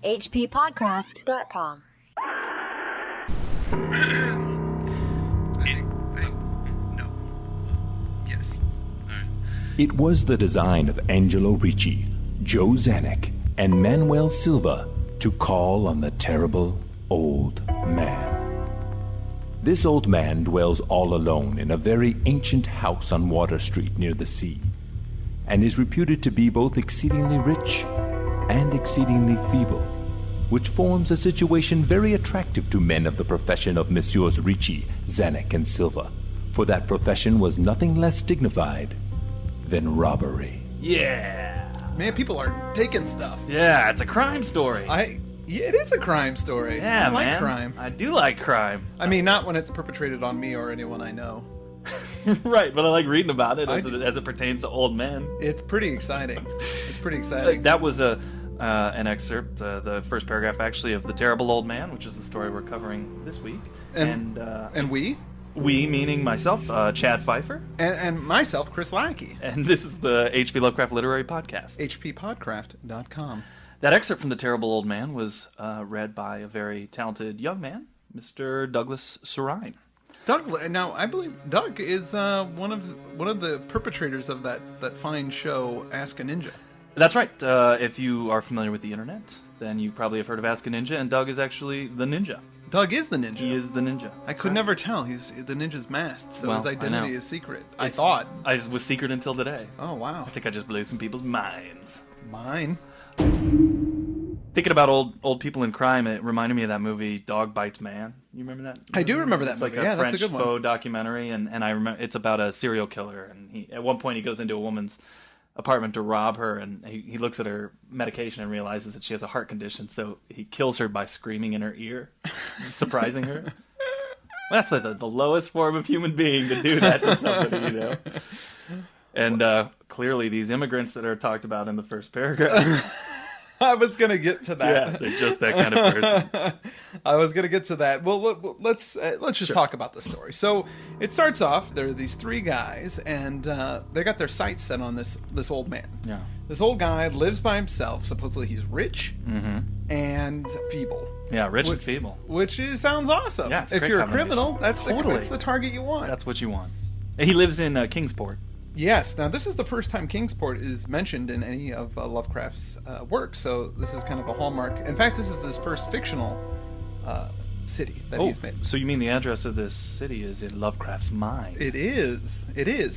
HPPodcraft.com. No. Yes. All right. It was the design of Angelo Ricci, Joe Zanuck, and Manuel Silva to call on the terrible old man. This old man dwells all alone in a very ancient house on Water Street near the sea, and is reputed to be both exceedingly rich and exceedingly feeble, which forms a situation very attractive to men of the profession of Messieurs Ricci, Zanuck, and Silva, for that profession was nothing less dignified than robbery. Yeah. Man, people are taking stuff. Yeah, it's a crime story. It is a crime story. Yeah, I like man. crime. I do like crime. I mean, not when it's perpetrated on me or anyone I know. Right, but I like reading about it as it pertains to old men. It's pretty exciting. That was an excerpt, the first paragraph actually, of The Terrible Old Man, which is the story we're covering this week. And we? We meaning myself, Chad Fifer. And myself, Chris Lackey. And this is the HP Lovecraft Literary Podcast. HPPodcraft.com. That excerpt from The Terrible Old Man was read by a very talented young man, Mr. Douglas Sarine. Doug, now I believe Doug is one of the perpetrators of that fine show Ask a Ninja. That's right. If you are familiar with the internet, then you probably have heard of Ask a Ninja, and Doug is actually the ninja. Doug is the ninja. He is the ninja. I could never tell. He's the ninja's masked, so his identity is secret. I thought. I was secret until today. Oh, wow. I think I just blew some people's minds. Mine? Thinking about old people in crime, it reminded me of that movie Dog Bites Man. You remember that? I do remember that movie. It's like a French that's a good one. faux documentary, and I remember it's about a serial killer, and at one point he goes into a woman's apartment to rob her, and he looks at her medication and realizes that she has a heart condition, so he kills her by screaming in her ear, surprising her. That's the lowest form of human being to do that to somebody, you know. And clearly these immigrants that are talked about in the first paragraph. I was going to get to that. Yeah, they're just that kind of person. I was going to get to that. Well, let's just talk about the story. So it starts off, there are these three guys, and they got their sights set on this old man. Yeah. This old guy lives by himself. Supposedly he's rich and feeble. Yeah, rich and feeble. Which sounds awesome. Yeah, it's a if great you're a combination. criminal, that's Totally. the target you want. That's what you want. He lives in Kingsport. Yes. Now, this is the first time Kingsport is mentioned in any of Lovecraft's works, so this is kind of a hallmark. In fact, this is his first fictional city that he's made. So you mean the address of this city is in Lovecraft's mind? It is.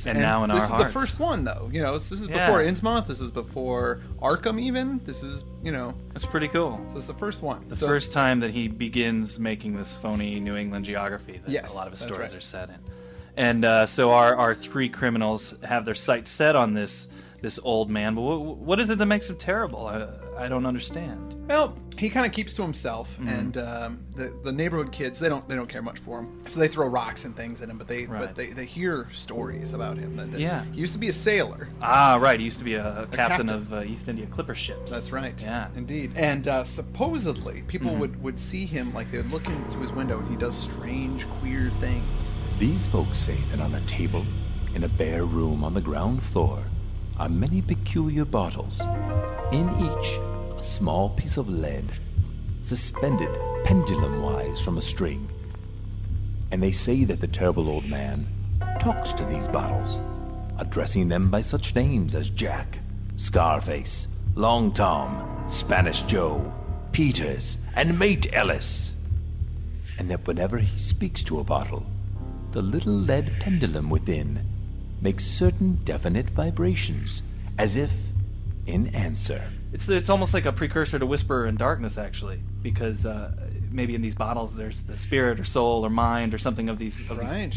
And now in our hearts. This is the first one, though. You know, this is before Innsmouth. This is before Arkham, even. This is, you know. That's pretty cool. So it's the first one. The first time that he begins making this phony New England geography that a lot of his stories are set in. And so our three criminals have their sights set on this old man. But what is it that makes him terrible? I don't understand. Well, he kind of keeps to himself, and the neighborhood kids they don't care much for him. So they throw rocks and things at him, but they hear stories about him. He used to be a sailor. Ah, right. He used to be a captain of East India clipper ships. That's right. Yeah, indeed. And supposedly people would see him, like they would look into his window, and he does strange, queer things. These folks say that on a table in a bare room on the ground floor are many peculiar bottles, in each a small piece of lead, suspended pendulum-wise from a string. And they say that the terrible old man talks to these bottles, addressing them by such names as Jack, Scarface, Long Tom, Spanish Joe, Peters, and Mate Ellis. And that whenever he speaks to a bottle, the little lead pendulum within makes certain definite vibrations, as if in answer. It's almost like a precursor to Whisperer in Darkness, actually, because maybe in these bottles there's the spirit or soul or mind or something of these people. Yeah,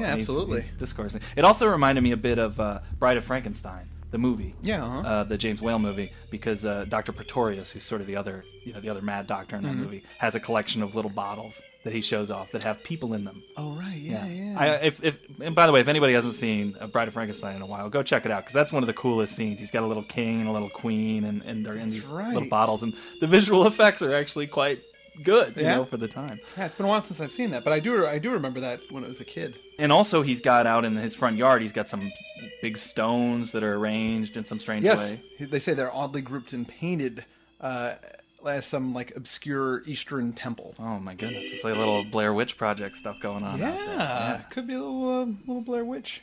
absolutely. These discoursing. It also reminded me a bit of Bride of Frankenstein, the movie. Yeah. The James Whale movie, because Dr. Pretorius, who's sort of the other mad doctor in that movie, has a collection of little bottles that he shows off that have people in them. Oh, right. Yeah. And by the way, if anybody hasn't seen Bride of Frankenstein in a while, go check it out, because that's one of the coolest scenes. He's got a little king and a little queen, and they're in these little bottles, and the visual effects are actually quite good, you know, for the time. Yeah, it's been a while since I've seen that, but I do remember that when I was a kid. And also, he's got out in his front yard, he's got some big stones that are arranged in some strange way. They say they're oddly grouped and painted, as some like obscure Eastern temple. Oh my goodness, it's like a little Blair Witch Project stuff going on. Yeah, out there. Yeah. Could be a little Blair Witch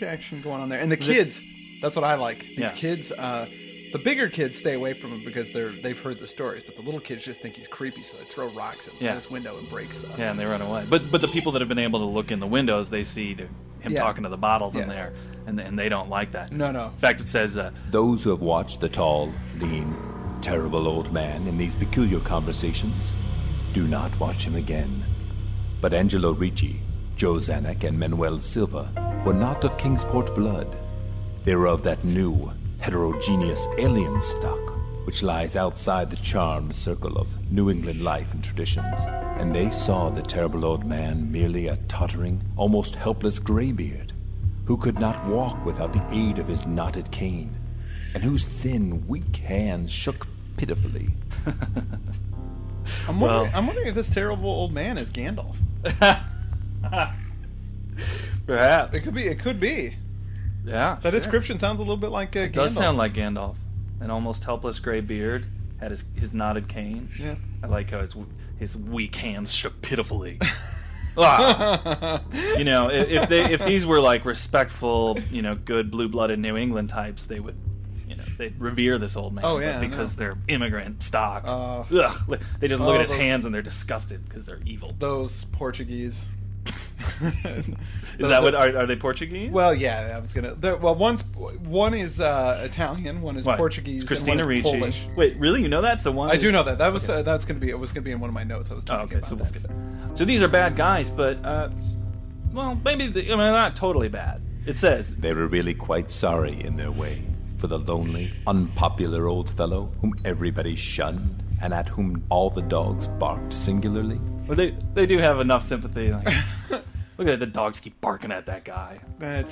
action going on there. And the kids, that's what I like. These kids, the bigger kids stay away from him because they've heard the stories, but the little kids just think he's creepy, so they throw rocks in his window and break stuff. Yeah, and they run away. But the people that have been able to look in the windows, they see him talking to the bottles in there, and they don't like that. No. In fact, it says those who have watched the tall, lean, terrible old man in these peculiar conversations, do not watch him again. But Angelo Ricci, Joe Zanuck, and Manuel Silva were not of Kingsport blood. They were of that new, heterogeneous alien stock which lies outside the charmed circle of New England life and traditions. And they saw the terrible old man merely a tottering, almost helpless graybeard, who could not walk without the aid of his knotted cane, and whose thin, weak hands shook pitifully. I'm wondering if this terrible old man is Gandalf. Perhaps. It could be. Yeah. That description sounds a little bit like Gandalf. It does sound like Gandalf. An almost helpless gray beard, had his knotted cane. Yeah. I like how his weak hands shook pitifully. If these were like respectful, good blue-blooded New England types, they would, they'd revere this old man. Oh yeah, but because they're immigrant stock, they just look at his hands and they're disgusted because they're evil. Those Portuguese. Is that what are they Portuguese? Well, yeah, I was gonna. One is Italian, one is Portuguese, it's Christina and one is Ricci. Polish. Wait, really? You know that? So one. I do know that. That was that's gonna be. It was gonna be in one of my notes. I was talking about. So we'll skip it. So these are bad guys, but maybe not totally bad. It says they were really quite sorry in their way for the lonely, unpopular old fellow whom everybody shunned and at whom all the dogs barked singularly. Well, they do have enough sympathy. Like, look at the dogs keep barking at that guy. That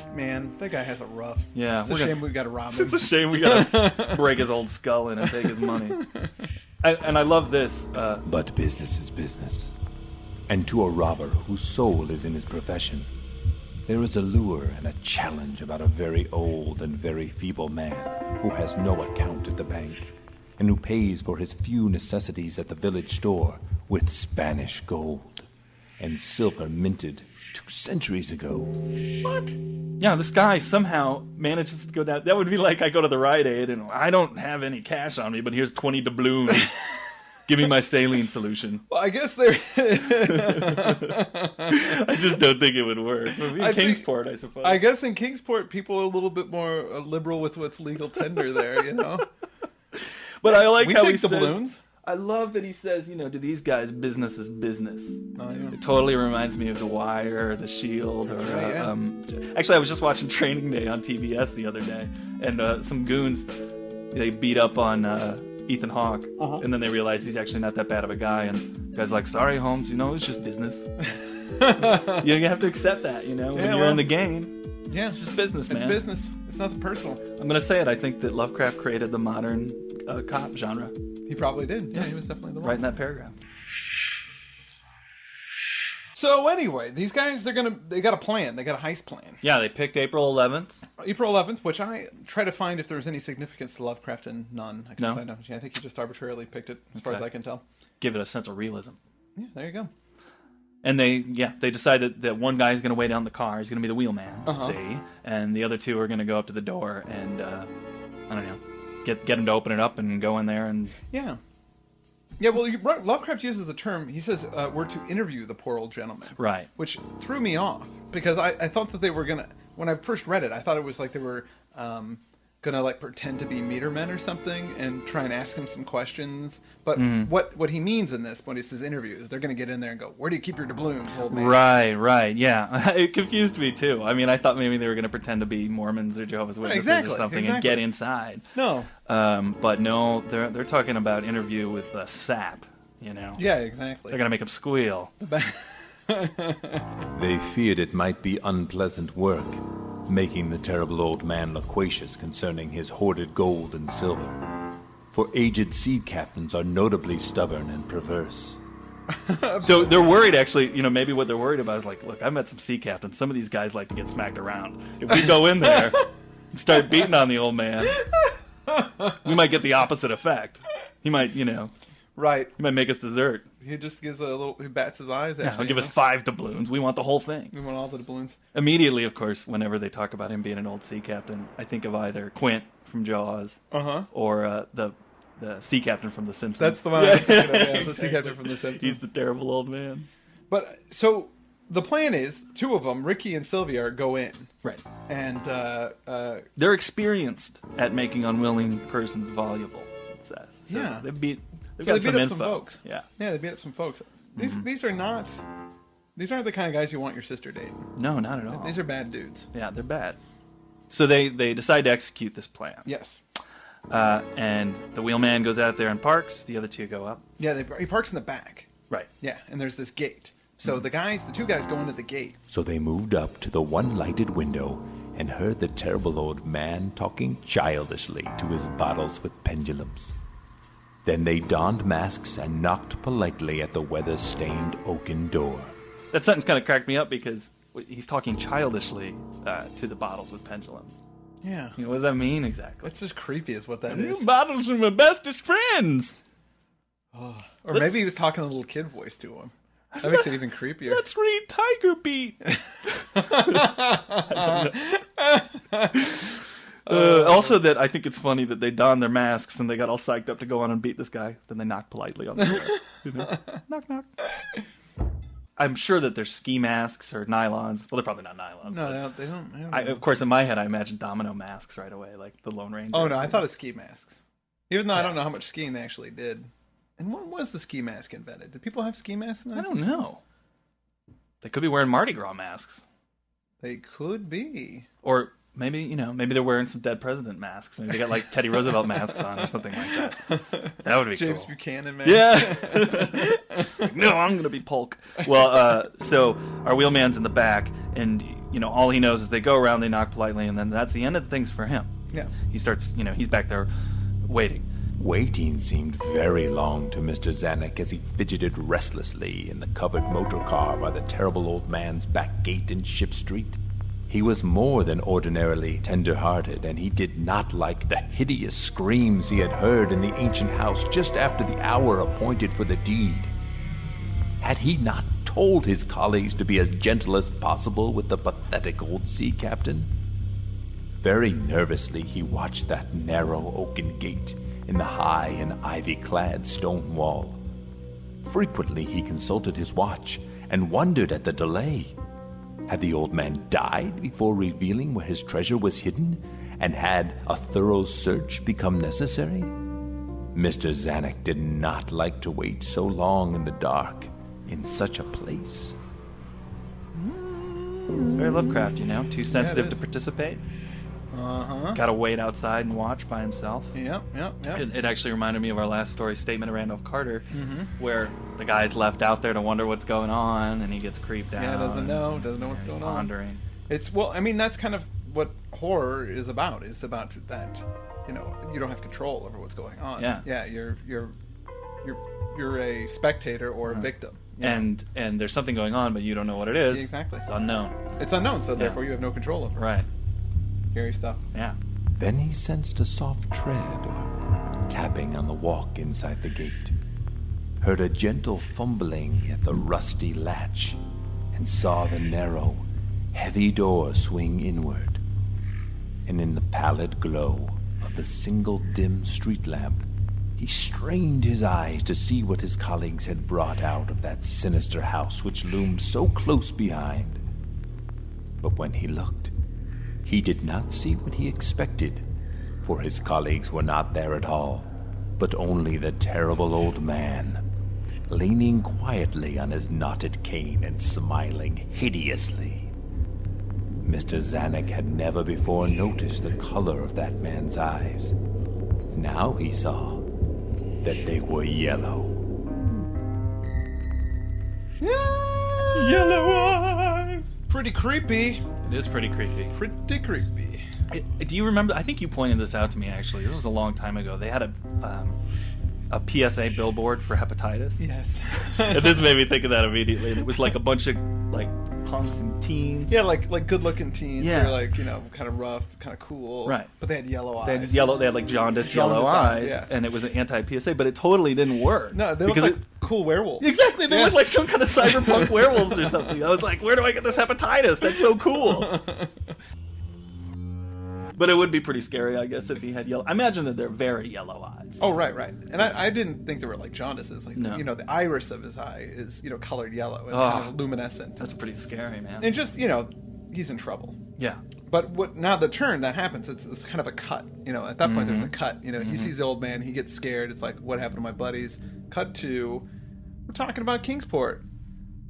guy has it rough. Yeah, it's a shame we got to rob him. It's a shame we got to break his old skull in and take his money. And I love this. But business is business, and to a robber whose soul is in his profession, there is a lure and a challenge about a very old and very feeble man who has no account at the bank, and who pays for his few necessities at the village store with Spanish gold and silver minted 2 centuries ago. What? Yeah, this guy somehow manages to go down. That would be like I go to the Rite Aid and I don't have any cash on me, but here's 20 doubloons. Give me my saline solution. Well, I guess they're... I just don't think it would work. In Kingsport, I suppose. I guess in Kingsport, people are a little bit more liberal with what's legal tender there, But I like how he says... balloons. I love that he says, to these guys, business is business. Oh, yeah. It totally reminds me of The Wire or The Shield. Actually, I was just watching Training Day on TBS the other day, and some goons, they beat up on Ethan Hawke, and then they realize he's actually not that bad of a guy, and the guy's like, sorry, Holmes, it's just business. You have to accept that, when you're in the game. Yeah. It's just business, man. It's business. It's nothing personal. I'm going to say it. I think that Lovecraft created the modern cop genre. He probably did. Yeah, he was definitely the one. Right in that paragraph. So anyway, these guys, they got a plan. They got a heist plan. Yeah, they picked April 11th. April 11th, which I try to find if there was any significance to Lovecraft, and none. I couldn't find out. I think he just arbitrarily picked it, as far as I can tell. Give it a sense of realism. Yeah, there you go. And they decided that one guy's going to weigh down the car. He's going to be the wheelman, see? And the other two are going to go up to the door and, I don't know, get him to open it up and go in there and... Yeah. Yeah, well, Lovecraft uses the term, he says, we're to interview the poor old gentleman. Right. Which threw me off, because I thought that they were going to... When I first read it, I thought it was like they were going to pretend to be metermen or something and try and ask him some questions. But what he means in this, when he says interviews, they're going to get in there and go, where do you keep your doubloons, old man? Right, yeah. It confused me, too. I mean, I thought maybe they were going to pretend to be Mormons or Jehovah's Witnesses or something and get inside. No. But no, they're talking about interview with sap, Yeah, exactly. They're going to make him squeal. They feared it might be unpleasant work, making the terrible old man loquacious concerning his hoarded gold and silver. For aged sea captains are notably stubborn and perverse. So they're worried, actually, maybe what they're worried about is like, look, I met some sea captains. Some of these guys like to get smacked around. If we go in there and start beating on the old man, we might get the opposite effect. He might, Right. he might make us dessert. He just gives a little. He bats his eyes at Yeah, he'll give us 5 doubloons. We want the whole thing. We want all the doubloons. Immediately, of course, whenever they talk about him being an old sea captain, I think of either Quint from Jaws or the sea captain from The Simpsons. That's the one I was thinking of, yeah, the sea captain from The Simpsons. He's the terrible old man. But, so, the plan is, 2 of them, Ricky and Sylvia, go in. Right. And, they're experienced at making unwilling persons voluble, it says. So yeah. They've So got they some beat up info. some folks. Yeah. Yeah, they beat up some folks. These are not... These aren't the kind of guys you want your sister dating. No, not at all. These are bad dudes. Yeah, they're bad. So they decide to execute this plan. Yes. And the wheelman goes out there and parks. The other 2 go up. Yeah, he parks in the back. Right. Yeah, and there's this gate. So the 2 guys go into the gate. So they moved up to the one lighted window and heard the terrible old man talking childishly to his bottles with pendulums. Then they donned masks and knocked politely at the weather-stained oaken door. That sentence kind of cracked me up because he's talking childishly to the bottles with pendulums. Yeah. What does that mean exactly? That's just creepy is what that is. These bottles are my bestest friends. Or maybe he was talking a little kid voice to him. That makes it even creepier. Let's read Tiger Beat. Also, that I think it's funny that they don their masks and they got all psyched up to go on and beat this guy. Then they knock politely on the door. Knock, knock. I'm sure that they're ski masks or nylons. Well, they're probably not nylons. No, they don't. Of course, in my head, I imagine domino masks right away, like the Lone Ranger. Oh, no, I thought of ski masks. Even though I don't know how much skiing they actually did. And when was the ski mask invented? Did people have ski masks in the I don't know. They could be wearing Mardi Gras masks. They could be. Or maybe, maybe they're wearing some dead president masks. Maybe they got like Teddy Roosevelt masks on or something like that. That would be James cool. Buchanan mask. Yeah. No, I'm going to be Polk. Well, so our wheelman's in the back, and, all he knows is they go around, they knock politely, and then that's the end of things for him. Yeah. He starts, he's back there waiting. Waiting seemed very long to Mr. Zanuck as he fidgeted restlessly in the covered motor car by the terrible old man's back gate in Ship Street. He was more than ordinarily tender-hearted, and he did not like the hideous screams he had heard in the ancient house just after the hour appointed for the deed. Had he not told his colleagues to be as gentle as possible with the pathetic old sea captain? Very nervously he watched that narrow oaken gate in the high and ivy-clad stone wall. Frequently he consulted his watch and wondered at the delay. Had the old man died before revealing where his treasure was hidden, and had a thorough search become necessary? Mr. Zanuck did not like to wait so long in the dark in such a place. It's very Lovecraft, too sensitive to participate. Gotta wait outside and watch by himself. Yep. It actually reminded me of our last story, Statement of Randolph Carter, where the guy's left out there to wonder what's going on, and he gets creeped out. Yeah, doesn't know what's going on. Pondering. That's kind of what horror is about. It's about that, you don't have control over what's going on. Yeah. Yeah, you're a spectator or a victim. And there's something going on, but you don't know what it is. Exactly. It's unknown. It's unknown, so therefore you have no control over it. Right. Scary stuff. Yeah. Then he sensed a soft tread or tapping on the walk inside the gate, heard a gentle fumbling at the rusty latch, and saw the narrow, heavy door swing inward. And in the pallid glow of the single dim street lamp, he strained his eyes to see what his colleagues had brought out of that sinister house which loomed so close behind. But when he looked, he did not see what he expected, for his colleagues were not there at all, but only the terrible old man, leaning quietly on his knotted cane and smiling hideously. Mr. Zanuck had never before noticed the color of that man's eyes. Now he saw that they were yellow. Yellow eyes! Pretty creepy. It is pretty creepy. Pretty creepy. Do you remember? I think you pointed this out to me, actually. This was a long time ago. They had a PSA billboard for hepatitis. Yes. And this made me think of that immediately. And it was like a bunch of Wisconsin teens. Yeah, like good-looking teens. Yeah. They're like, kind of rough, kind of cool. Right. But they had yellow eyes. They had like jaundiced yellow eyes, yeah. and it was an anti-PSA, but it totally didn't work. No, they look like cool werewolves. Exactly, they look like some kind of cyberpunk werewolves or something. I was like, where do I get this hepatitis? That's so cool. But it would be pretty scary, I guess, if he had yellow. I imagine that they're very yellow eyes. Oh, right. And I didn't think they were like jaundices. Like, No. the iris of his eye is, colored yellow and kind of luminescent. That's pretty scary, man. And just, he's in trouble. Yeah. But now the turn that happens, it's kind of a cut. At that point, there's a cut. He sees the old man, he gets scared. It's like, what happened to my buddies? Cut to, we're talking about Kingsport.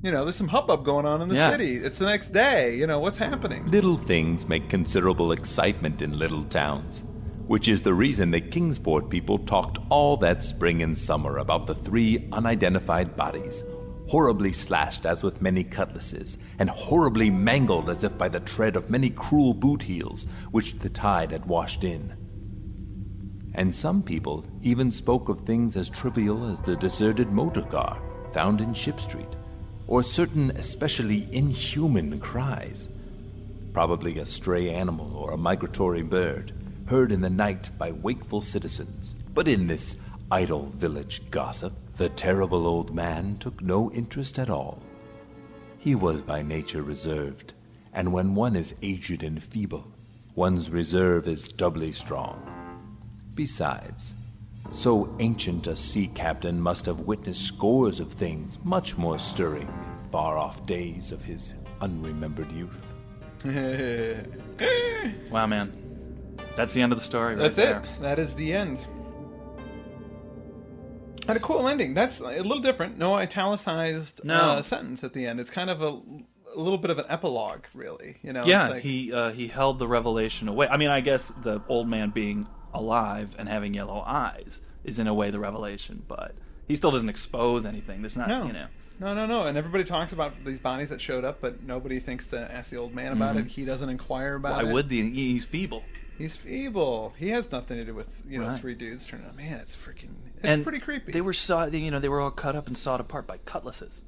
There's some hubbub going on in the city. It's the next day. What's happening? Little things make considerable excitement in little towns, which is the reason the Kingsport people talked all that spring and summer about the 3 unidentified bodies, horribly slashed as with many cutlasses, and horribly mangled as if by the tread of many cruel boot heels which the tide had washed in. And some people even spoke of things as trivial as the deserted motor car found in Ship Street, or certain especially inhuman cries, probably a stray animal or a migratory bird, heard in the night by wakeful citizens. But in this idle village gossip, the terrible old man took no interest at all. He was by nature reserved, and when one is aged and feeble, one's reserve is doubly strong. Besides, so ancient a sea captain must have witnessed scores of things much more stirring in far-off days of his unremembered youth. Wow, man. That's the end of the story right That's there. it. That is the end. And a cool ending. That's a little different. No italicized sentence at the end. It's kind of a little bit of an epilogue, really. Yeah, it's like, he held the revelation away. I mean, I guess the old man being alive and having yellow eyes is in a way the revelation, but he still doesn't expose anything. There's not, No. And everybody talks about these bodies that showed up, but nobody thinks to ask the old man about it. He doesn't inquire about it. Why would he's feeble. He's feeble. He has nothing to do with Right. 3 dudes turning up. Man, it's pretty creepy. They were they were all cut up and sawed apart by cutlasses.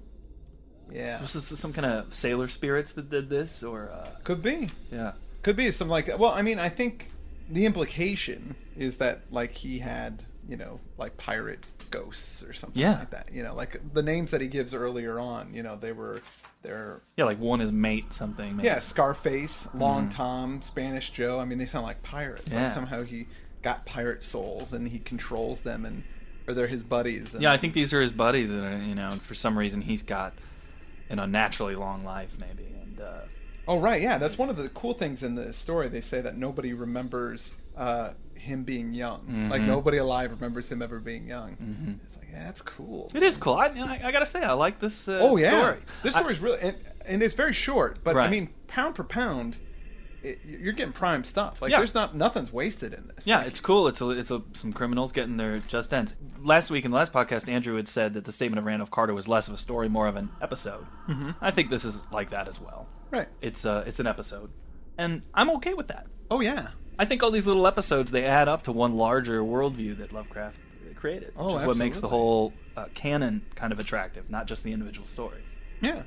Yeah, Was this some kind of sailor spirits that did this, or could be. yeah? Could be some I think the implication is that he had, like pirate ghosts or something like that. Like the names that he gives earlier on, they're like one is mate something. Maybe. yeah, Scarface, Long Tom, Spanish Joe. I mean, they sound like pirates. Yeah. Like somehow he got pirate souls and he controls them, or they're his buddies. Yeah, I think these are his buddies, and for some reason he's got an unnaturally long life, maybe. And oh, right, yeah, that's one of the cool things in the story. They say that nobody remembers him being young. Like nobody alive remembers him ever being young. It's like, yeah, that's cool. it is cool. I gotta say, I like this Oh yeah, story. this story's really and it's very short. But Right. I mean, pound per pound, you're getting prime stuff. Like Yeah. there's nothing's wasted in this. Yeah, Like, it's cool. It's some criminals getting their just ends. Last week in the last podcast, Andrew had said that the Statement of Randolph Carter was less of a story, more of an episode. I think this is like that as well. right. It's an episode, and I'm okay with that. Oh yeah. I think all these little episodes, they add up to one larger worldview that Lovecraft created, which Oh, is what makes the absolutely. whole canon kind of attractive, not just the individual stories. Yeah.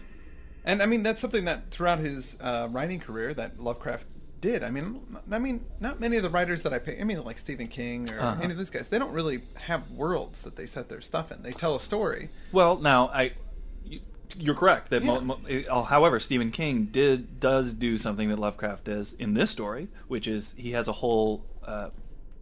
And I mean, that's something that throughout his writing career that Lovecraft did. I mean, not many of the writers that like Stephen King or any of these guys, they don't really have worlds that they set their stuff in. They tell a story. Well, now you're correct that. Yeah. However, Stephen King does do something that Lovecraft does in this story, which is he has a whole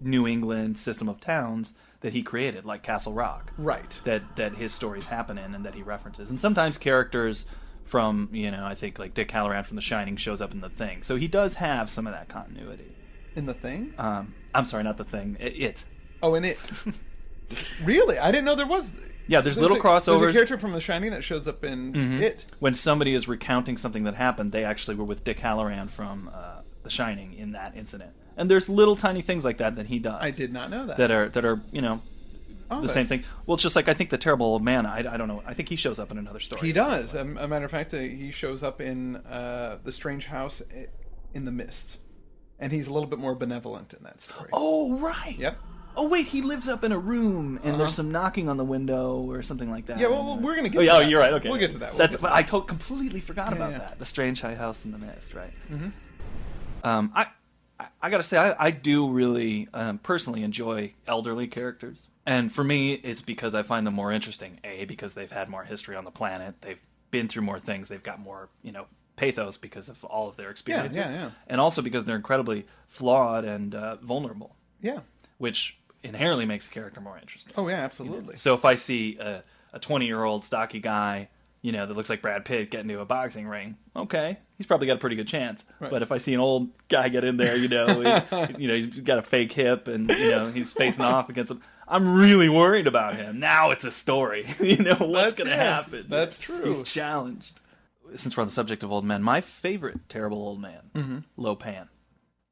New England system of towns that he created, like Castle Rock, Right. That his stories happen in and that he references, and sometimes characters from I think like Dick Halloran from The Shining shows up in The Thing, so he does have some of that continuity. In The Thing? I'm sorry, not The Thing. It. Oh, in it. Really? I didn't know there was. Yeah, there's little crossovers. There's a character from The Shining that shows up in it. When somebody is recounting something that happened, they actually were with Dick Halloran from The Shining in that incident. And there's little tiny things like that he does. I did not know that. That are the same that's- thing. Well, it's just like I think the Terrible Old Man. I don't know. I think he shows up in another story. He or does. something. A matter of fact, he shows up in The Strange House in the Mist. And he's a little bit more benevolent in that story. Oh right. Yep. Oh wait, he lives up in a room, and there's some knocking on the window or something like that. Yeah, well, we're gonna get. Oh, to yeah, that. You're right. Okay, we'll get to that. But I completely forgot about that. The Strange High House in the Mist, right? Mm-hmm. I gotta say, I do really personally enjoy elderly characters, and for me, it's because I find them more interesting. Because they've had more history on the planet, they've been through more things, they've got more, pathos because of all of their experiences, and also because they're incredibly flawed and vulnerable. Yeah, which inherently makes the character more interesting. Oh yeah, absolutely. So if I see a 20-year-old stocky guy, that looks like Brad Pitt get into a boxing ring, okay, he's probably got a pretty good chance. Right. But if I see an old guy get in there, he's got a fake hip and he's facing off against him, I'm really worried about him. Now it's a story. What's going to happen? That's true. He's challenged. Since we're on the subject of old men, my favorite terrible old man, Lo Pan.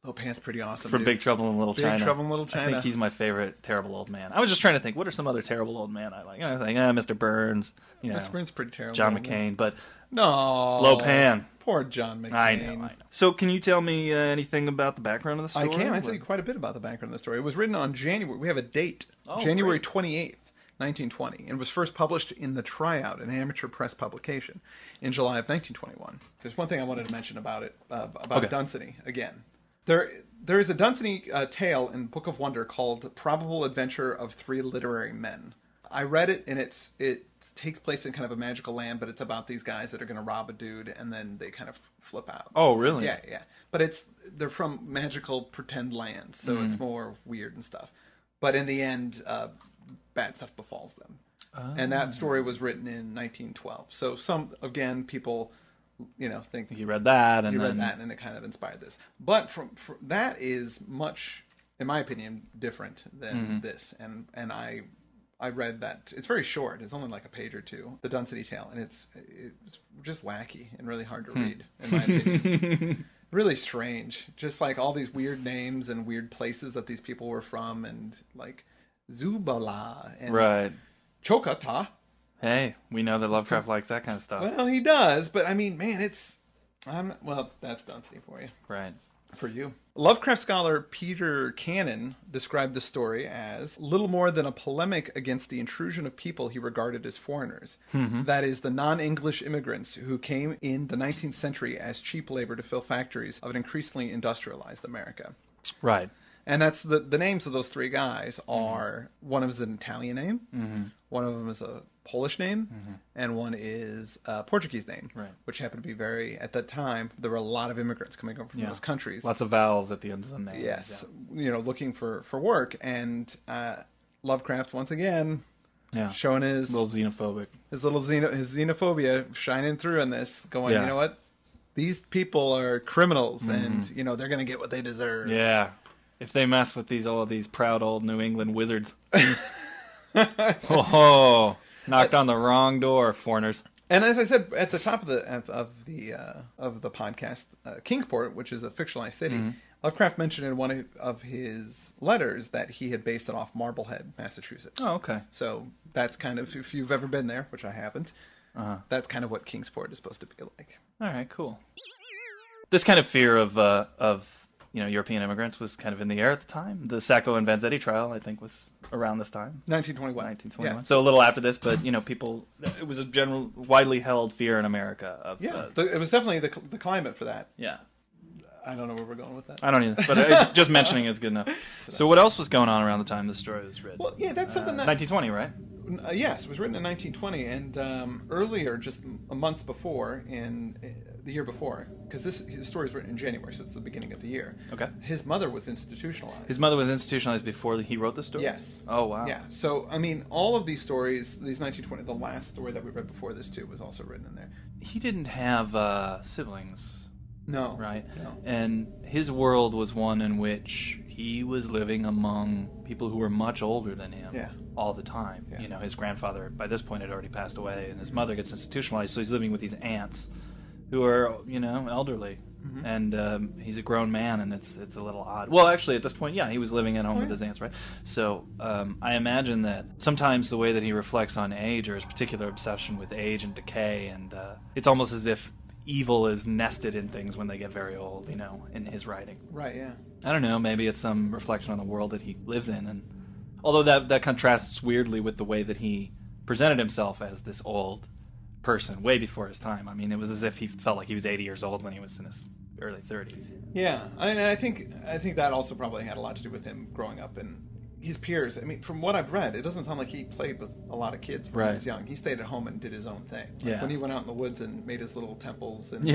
Lo-Pan's pretty awesome. From Big Trouble in Little China. Big Trouble in Little China. I think he's my favorite terrible old man. I was just trying to think, what are some other terrible old men I like? I was like, Mr. Burns. Mr. Burns is pretty terrible. John McCain, but no, Lo Pan. Poor John McCain. I know. So can you tell me anything about the background of the story? I can. I tell you quite a bit about the background of the story. It was written on January. We have a date. January 28th. 1920, and was first published in The Tryout, an amateur press publication, in July of 1921. There's one thing I wanted to mention about it, about Dunsany again. There is a Dunsany tale in Book of Wonder called Probable Adventure of Three Literary Men. I read it, and it takes place in kind of a magical land, but it's about these guys that are going to rob a dude, and then they kind of flip out. Oh, really? Yeah. But they're from magical pretend lands, so it's more weird and stuff. But in the end, bad stuff befalls them. And that story was written in 1912. So people, think he read that, and and it kind of inspired this. But from that is much, in my opinion, different than this. And I read that. It's very short. It's only like a page or two, the Dunsany Tale, and it's just wacky and really hard to read, in my opinion. Really strange. Just like all these weird names and weird places that these people were from, and like Zubala and Chokata. Hey, we know that Lovecraft likes that kind of stuff. Well, he does, but I mean, man, that's Dunsany for you. Right. For you. Lovecraft scholar Peter Cannon described the story as little more than a polemic against the intrusion of people he regarded as foreigners. That is, the non-English immigrants who came in the 19th century as cheap labor to fill factories of an increasingly industrialized America. Right. And that's the names of those three guys are, one of them is an Italian name, one of them is a Polish name, and one is a Portuguese name, which happened to be at that time, there were a lot of immigrants coming over from those countries. Lots of vowels at the end of the name. Yes, looking for work, and Lovecraft, once again, showing his little xenophobic. His xenophobia shining through in this, going, you know what? These people are criminals, and, they're going to get what they deserve. Yeah. If they mess with all of these proud old New England wizards. Knocked on the wrong door, foreigners. And as I said at the top of the podcast, Kingsport, which is a fictionalized city, Lovecraft mentioned in one of his letters that he had based it off Marblehead, Massachusetts. Oh, okay. So that's kind of, if you've ever been there, which I haven't, that's kind of what Kingsport is supposed to be like. All right, cool. This kind of fear of European immigrants was kind of in the air at the time. The Sacco and Vanzetti trial, I think, was around this time. 1921. Yeah. So a little after this, but, people, it was a general, widely held fear in America. It was definitely the climate for that. Yeah. I don't know where we're going with that. I don't either, but just mentioning it's good enough. So what else was going on around the time this story was written? Well, yeah, that's something that... 1920, right? Yes, it was written in 1920, and earlier, just months before, the year before, because his story was written in January, so it's the beginning of the year. Okay. His mother was institutionalized. His mother was institutionalized before he wrote the story? Yes. Oh, wow. Yeah, so, I mean, all of these stories, these 1920, the last story that we read before this, too, was also written in there. He didn't have siblings. No. Right? No. And his world was one in which he was living among people who were much older than him all the time. Yeah. His grandfather, by this point, had already passed away, and his mother gets institutionalized, so he's living with these aunts who are, elderly. Mm-hmm. And he's a grown man, and it's a little odd. Well, actually, at this point, he was living at home with his aunts, right? So I imagine that sometimes the way that he reflects on age, or his particular obsession with age and decay, and it's almost as if evil is nested in things when they get very old, in his writing. Right, yeah. I don't know, maybe it's some reflection on the world that he lives in, and Although that contrasts weirdly with the way that he presented himself as this old person way before his time. I mean, it was as if he felt like he was 80 years old when he was in his early 30s. Yeah, I think that also probably had a lot to do with him growing up and his peers. I mean, from what I've read, it doesn't sound like he played with a lot of kids when he was young. He stayed at home and did his own thing. Like when he went out in the woods and made his little temples and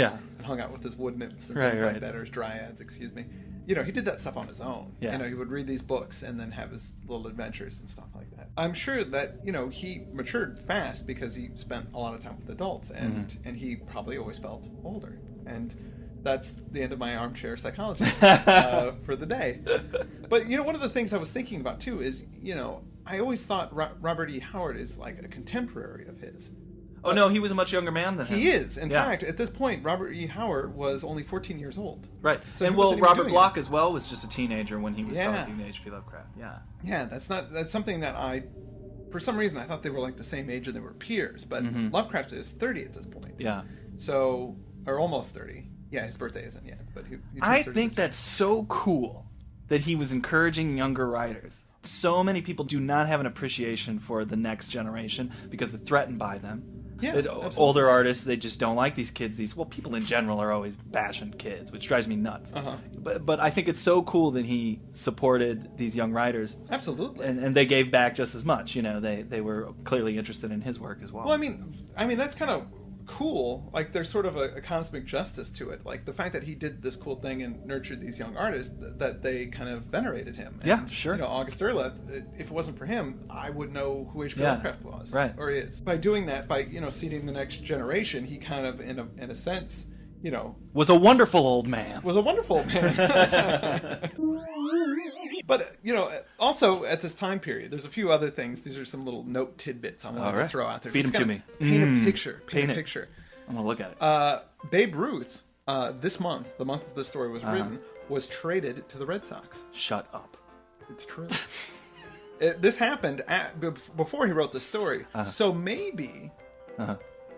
hung out with his wood nymphs and things like that, or his dryads, excuse me. You know, he did that stuff on his own. Yeah. You know, he would read these books and then have his little adventures and stuff like that. I'm sure that, you know, he matured fast because he spent a lot of time with adults and he probably always felt older. And that's the end of my armchair psychology for the day. But, you know, one of the things I was thinking about, too, is, you know, I always thought Robert E. Howard is like a contemporary of his. Oh, no, he was a much younger man than him. He is. In fact, at this point, Robert E. Howard was only 14 years old. Right. So and, well, Robert Bloch as well was just a teenager when he was talking to H.P. Lovecraft. Yeah. Yeah, that's something that for some reason, I thought they were like the same age and they were peers. But Lovecraft is 30 at this point. Yeah. So, or almost 30. Yeah, his birthday isn't yet. But I think that's so cool that he was encouraging younger writers. So many people do not have an appreciation for the next generation because they're threatened by them. Yeah, older artists, they just don't like these kids. People in general are always bashing kids, which drives me nuts. But I think it's so cool that he supported these young writers. Absolutely. And they gave back just as much. You know, they were clearly interested in his work as well. Well, I mean that's kind of cool. Like, there's sort of a cosmic justice to it. Like, the fact that he did this cool thing and nurtured these young artists, that they kind of venerated him. And, yeah, sure. You know, August Derleth, if it wasn't for him, I would know who H.P. Lovecraft was. Right. Or is. By doing that, by, you know, seeding the next generation, he kind of, in a sense, you know... Was a wonderful old man. But, you know, also at this time period, there's a few other things. These are some little note tidbits I wanted to throw out there. Feed them to me. Paint a picture. Paint a picture. I'm going to look at it. Babe Ruth, this month, the month that this story was written, was traded to the Red Sox. Shut up. It's true. This happened before he wrote the story. So maybe...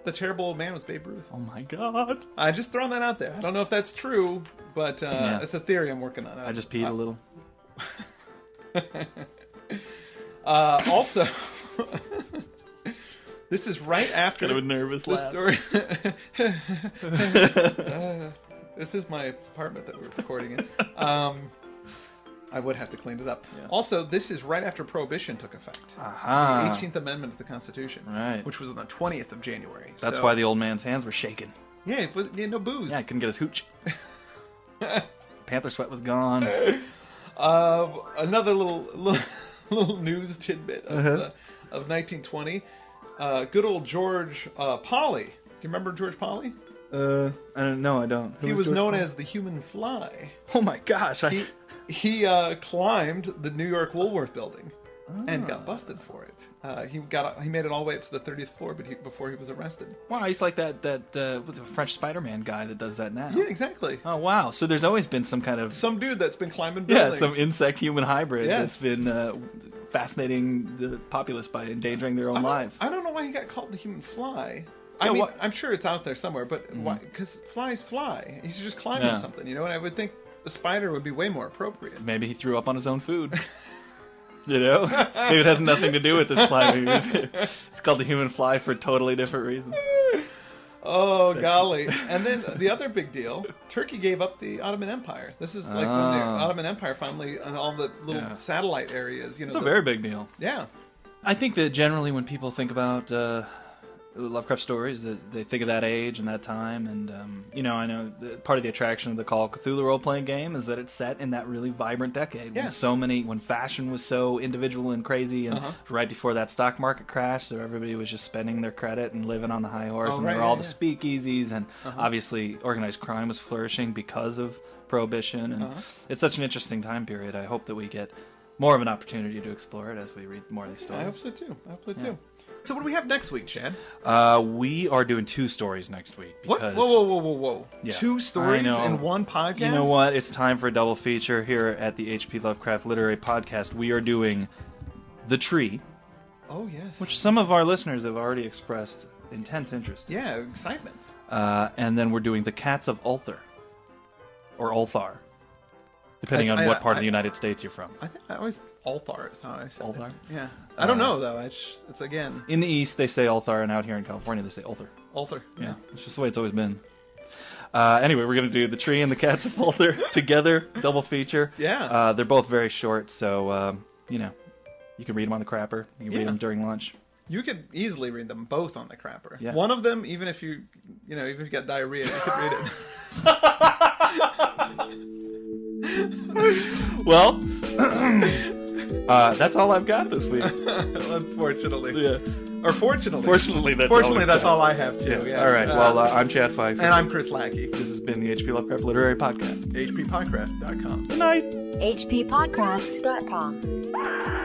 The terrible old man was Babe Ruth. Oh my God. I just throwing that out there. I don't know if that's true, but it's a theory I'm working on. I just peed a little. Also, this is right after kind of a nervous the laugh. Story. This is my apartment that we're recording in. I would have to clean it up. Yeah. Also, this is right after Prohibition took effect. The 18th Amendment of the Constitution. Right. Which was on the 20th of January. That's why the old man's hands were shaking. Yeah, he had no booze. Yeah, he couldn't get his hooch. Panther sweat was gone. Another little news tidbit of 1920. Good old George Polly. Do you remember George Polly? I don't. He was known as the Human Fly. Oh my gosh! He climbed the New York Woolworth building and got busted for it. He made it all the way up to the 30th floor, before he was arrested. Wow, he's like that French Spider-Man guy that does that now. Yeah, exactly. Oh wow! So there's always been some dude that's been climbing buildings. Yeah, some insect-human hybrid that's been fascinating the populace by endangering their own lives. I don't know why he got called the Human Fly. I mean, I'm sure it's out there somewhere, but why? Because flies fly. He's just climbing something, you know. And I would think a spider would be way more appropriate. Maybe he threw up on his own food. You know? Maybe it has nothing to do with this climbing. It's called the Human Fly for totally different reasons. Oh, golly. And then the other big deal, Turkey gave up the Ottoman Empire. This is like when the Ottoman Empire finally, and all the little satellite areas. You know, it's a very big deal. Yeah. I think that generally when people think about Lovecraft stories, that they think of that age and that time, and you know, I know part of the attraction of the Call of Cthulhu role-playing game is that it's set in that really vibrant decade when fashion was so individual and crazy, and right before that stock market crash, so everybody was just spending their credit and living on the high horse, and there were all the speakeasies, and obviously organized crime was flourishing because of Prohibition, and it's such an interesting time period. I hope that we get more of an opportunity to explore it as we read more of these stories. I hope so too. So what do we have next week, Chad? We are doing 2 stories next week. Because, Whoa. Yeah, 2 stories in one podcast? You know what? It's time for a double feature here at the HP Lovecraft Literary Podcast. We are doing The Tree. Oh, yes. Which some of our listeners have already expressed intense interest in. Yeah, excitement. And then we're doing The Cats of Ulthar. Or Ulthar. Depending on what part of the United States you're from. I always Althar is how I say Althar? it. Yeah. I don't know, though. It's again... In the East, they say Althar, and out here in California, they say Ulthar. Ulthar. Yeah, it's just the way it's always been. Anyway, we're going to do The Tree and the Cats of Ulthar together, double feature. Yeah. They're both very short, so, you can read them on the crapper. You can read them during lunch. You could easily read them both on the crapper. Yeah. One of them, even if you got diarrhea, you could read it. Well, that's all I've got this week. Unfortunately. Yeah. Or fortunately. Fortunately, that's all I have, too. Yeah. All right. Well, I'm Chad Fifer. And I'm Chris Lackey. This has been the HP Lovecraft Literary Podcast. HPPodcraft.com. Good night. HPPodcraft.com.